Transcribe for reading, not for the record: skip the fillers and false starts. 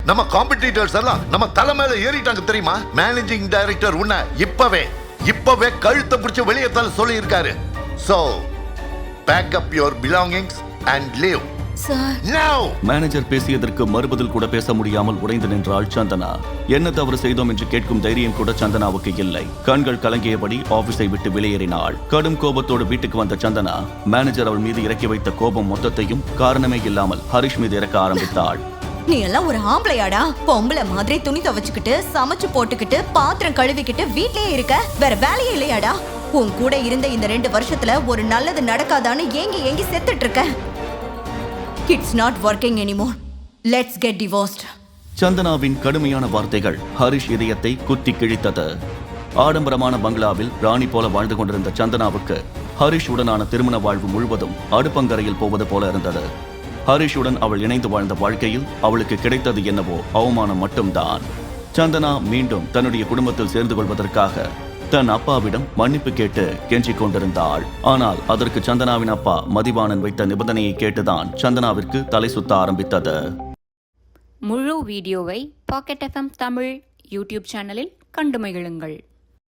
நம்ம காம்படிட்டர்ஸ் எல்லாம் நம்ம தலை மேல ஏறிட்டாங்க தெரியுமா? மேனேஜிங் டைரக்டர் உன்னை இப்பவே கழுத்தை பிடிச்சு வெளியே தள்ள சொல்லி இருக்காரு. So pack up your belongings and leave now. Manager பேசியதற்கு மறுபதில் கூட பேச முடியாமல் உடைந்து நின்றாள் சந்தனா. என்ன தவறு செய்தோம் என்று கேட்கும் தைரியம் கூட சந்தனாவுக்கு இல்லை. கண்கள் கலங்கியபடி ஆபீஸை விட்டு வெளியேறினாள். கடும் கோபத்தோடு வீட்டுக்கு வந்த சந்தனா மேனேஜர் அவள் மீது இறக்கி வைத்த கோபம் மொத்தத்தையும் காரணமே இல்லாமல் ஹரிஷ் மீது இறக்க ஆரம்பித்தாள். நீ எல்லாம் ஒரு ஆம்பளையாடா? பொம்பளை மாதிரி துணி துவைச்சுக்கிட்டு சமைச்சு போட்டுக்கிட்டு பாத்திரம் கழுவிக்கிட்டு வீட்லயே இருக்க, வேற வேலையே இல்லையாடா? உன் கூட இருந்த இந்த 2 வருஷத்துல ஒரு நல்லது நடக்காதான்னு ஏங்கி செத்துட்டு இருக்க. It's not working anymore. Let's get divorced. சந்தனாவின் கடுமையான வார்த்தைகள் ஹரிஷ் இதயத்தை குத்தி கிழித்தது. ஆடம்பரமான பங்களாவில் ராணி போல வாழ்ந்து கொண்டிருந்த சந்தனாவுக்கு ஹரிஷ் உடனான திருமண வாழ்வு முழுவதும் அடுப்பங்கரையில் போவது போல இருந்தது. ஹரிஷுடன் அவள் இணைந்து வாழ்ந்த வாழ்க்கையில் அவளுக்கு கிடைத்தது என்னவோ அவமானம் மட்டும்தான். சந்தனா மீண்டும் தன்னுடைய குடும்பத்தில் சேர்ந்து கொள்வதற்காக தன் அப்பாவிடம் மன்னிப்பு கேட்டு கெஞ்சிக் கொண்டிருந்தாள். ஆனால் அதற்கு சந்தனாவின் அப்பா மதிவாணன் வைத்த நிபந்தனையை கேட்டுதான் சந்தனாவிற்கு தலை சுத்த ஆரம்பித்தது. முழு வீடியோவை பாக்கெட் FM தமிழ் யூடியூப் சேனலில் கண்டு மகிழுங்கள்.